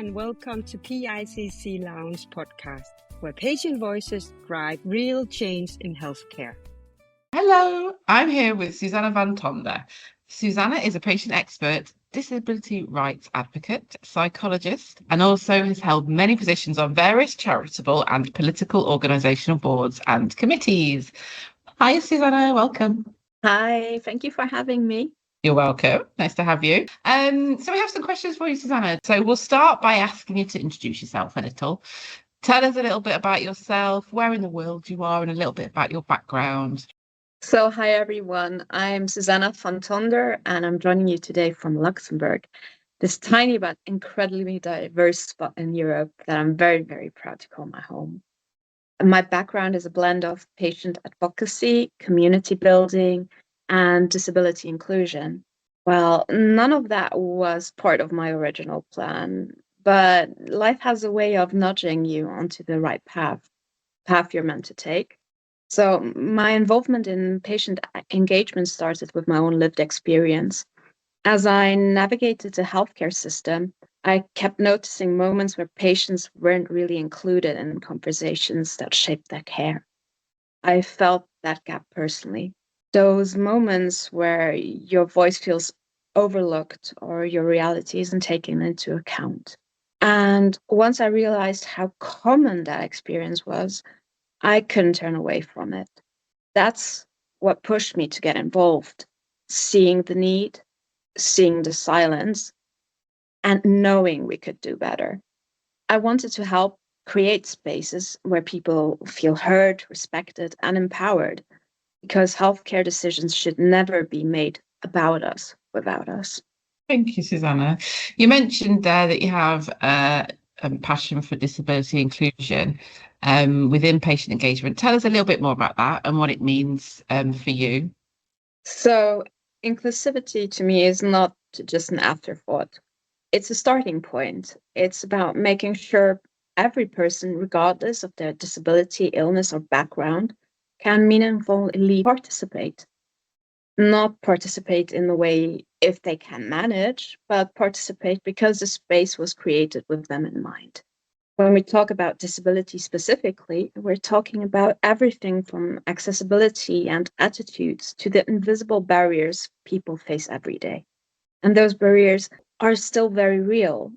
and welcome to PICC Lounge podcast, where patient voices drive real change in healthcare. Hello, I'm here with Susanna Van Tonder. Susanna is a patient expert, disability rights advocate, psychologist, and also has held many positions on various charitable and political organisational boards and committees. Hi, Susanna, welcome. Hi, thank you for having me. You're welcome. Nice to have you. So we have some questions for you, Susanna. So we'll start by asking you to introduce yourself a little. Tell us a little bit about yourself, where in the world you are, and a little bit about your background. So, hi everyone. I'm Susanna Van Tonder, and I'm joining you today from Luxembourg, this tiny but incredibly diverse spot in Europe that I'm very, very proud to call my home. And my background is a blend of patient advocacy, community building, and disability inclusion. Well, none of that was part of my original plan, but life has a way of nudging you onto the right path you're meant to take. So my involvement in patient engagement started with my own lived experience. As I navigated the healthcare system, I kept noticing moments where patients weren't really included in conversations that shaped their care. I felt that gap personally. Those moments where your voice feels overlooked or your reality isn't taken into account. And once I realized how common that experience was, I couldn't turn away from it. That's what pushed me to get involved, seeing the need, seeing the silence, and knowing we could do better. I wanted to help create spaces where people feel heard, respected, and empowered, because healthcare decisions should never be made about us, without us. Thank you, Susanna. You mentioned there that you have a passion for disability inclusion within patient engagement. Tell us a little bit more about that and what it means for you. So, inclusivity to me is not just an afterthought. It's a starting point. It's about making sure every person, regardless of their disability, illness, or background, can meaningfully participate. Not participate in the way if they can manage, but participate because the space was created with them in mind. When we talk about disability specifically, we're talking about everything from accessibility and attitudes to the invisible barriers people face every day. And those barriers are still very real.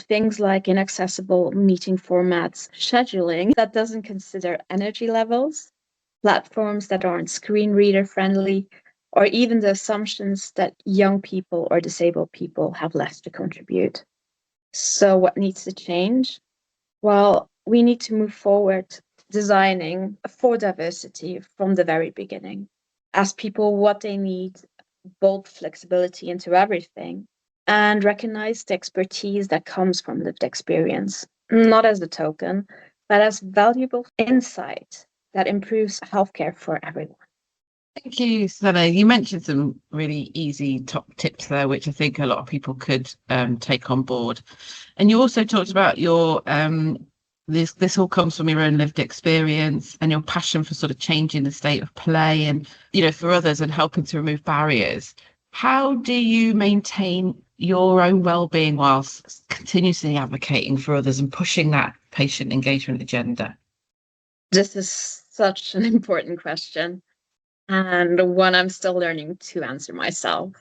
Things like inaccessible meeting formats, scheduling that doesn't consider energy levels, platforms that aren't screen reader friendly, or even the assumptions that young people or disabled people have less to contribute. So what needs to change? Well, we need to move forward designing for diversity from the very beginning. Ask people what they need, build flexibility into everything, and recognize the expertise that comes from lived experience, not as a token, but as valuable insight that improves healthcare for everyone. Thank you, Susanna. You mentioned some really easy top tips there, which I think a lot of people could take on board. And you also talked about your this all comes from your own lived experience and your passion for sort of changing the state of play and, for others and helping to remove barriers. How do you maintain your own well-being whilst continuously advocating for others and pushing that patient engagement agenda? This is such an important question, and one I'm still learning to answer myself.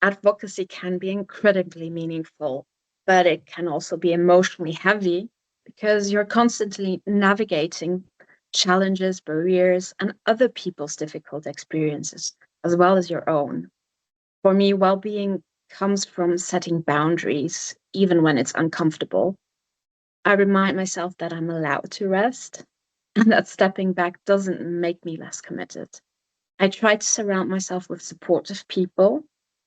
Advocacy can be incredibly meaningful, but it can also be emotionally heavy because you're constantly navigating challenges, barriers, and other people's difficult experiences, as well as your own. For me, well-being comes from setting boundaries, even when it's uncomfortable. I remind myself that I'm allowed to rest, and that stepping back doesn't make me less committed. I try to surround myself with supportive people,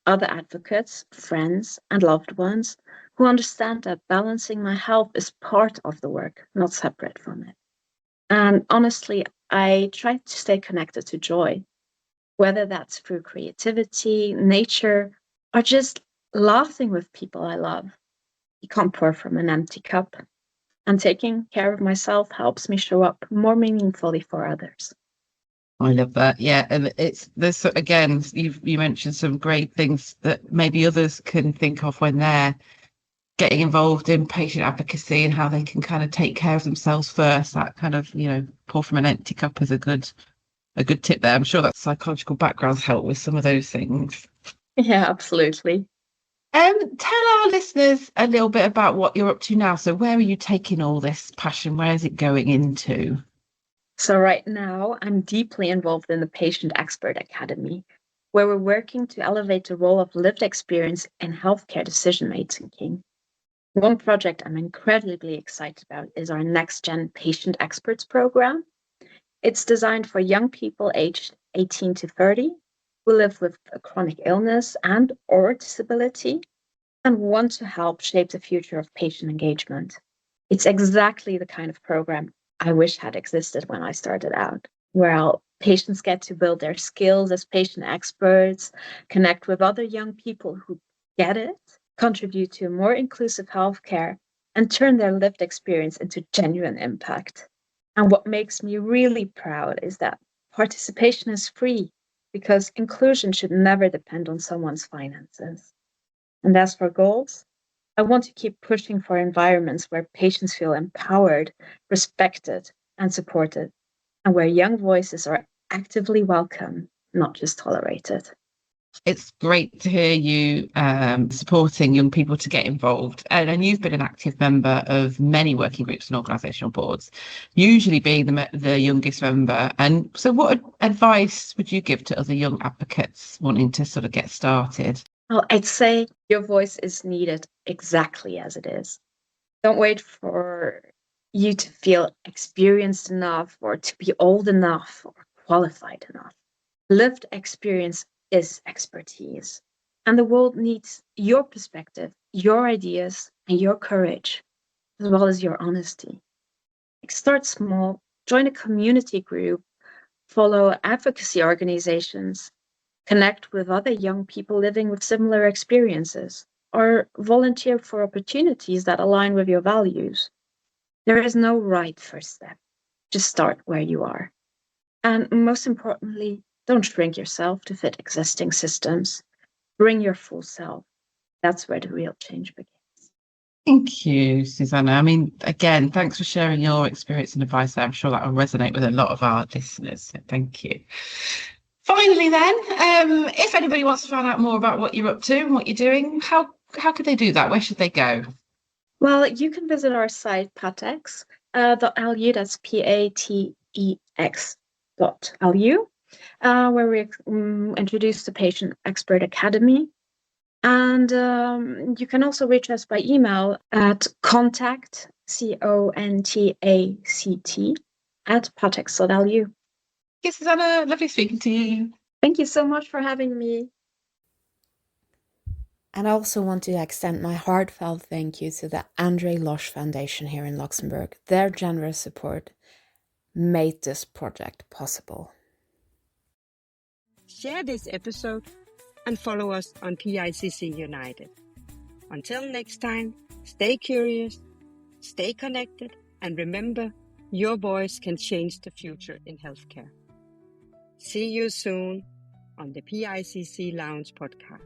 other advocates, friends, and loved ones who understand that balancing my health is part of the work, not separate from it. And honestly, I try to stay connected to joy, whether that's through creativity, nature, or just laughing with people I love. You can't pour from an empty cup. And taking care of myself helps me show up more meaningfully for others. I love that. Yeah, and there's again, you mentioned some great things that maybe others can think of when they're getting involved in patient advocacy and how they can kind of take care of themselves first. That kind of, pour from an empty cup is a good tip there. I'm sure that psychological backgrounds help with some of those things. Yeah, absolutely. Tell our listeners a little bit about what you're up to now. So where are you taking all this passion? Where is it going into? So right now, I'm deeply involved in the Patient Expert Academy, where we're working to elevate the role of lived experience in healthcare decision-making. One project I'm incredibly excited about is our Next Gen Patient Experts program. It's designed for young people aged 18 to 30 who live with a chronic illness and/or disability and want to help shape the future of patient engagement. It's exactly the kind of program I wish had existed when I started out, where patients get to build their skills as patient experts, connect with other young people who get it, contribute to a more inclusive healthcare, and turn their lived experience into genuine impact. And what makes me really proud is that participation is free because inclusion should never depend on someone's finances. And as for goals, I want to keep pushing for environments where patients feel empowered, respected, and supported, and where young voices are actively welcome, not just tolerated. It's great to hear you supporting young people to get involved. And you've been an active member of many working groups and organisational boards, usually being the youngest member. And so what advice would you give to other young advocates wanting to sort of get started? Well, I'd say your voice is needed exactly as it is. Don't wait for you to feel experienced enough or to be old enough or qualified enough. Lived experience is expertise. And the world needs your perspective, your ideas, and your courage, as well as your honesty. Start small, join a community group, follow advocacy organizations, connect with other young people living with similar experiences, or volunteer for opportunities that align with your values. There is no right first step. Just start where you are. And most importantly, don't shrink yourself to fit existing systems. Bring your full self. That's where the real change begins. Thank you, Susanna. I mean, again, thanks for sharing your experience and advice. I'm sure that will resonate with a lot of our listeners. So thank you. Finally, then, if anybody wants to find out more about what you're up to and what you're doing, how could they do that? Where should they go? Well, you can visit our site, patex.lu, that's patex.lu, where we introduce the Patient Expert Academy. And you can also reach us by email at contact, CONTACT, at patex.lu. Yes, Susanna, lovely speaking to you. Thank you so much for having me. And I also want to extend my heartfelt thank you to the André Losch Foundation here in Luxembourg. Their generous support made this project possible. Share this episode and follow us on PICC United. Until next time, stay curious, stay connected, and remember, your voice can change the future in healthcare. See you soon on the PICC Lounge podcast.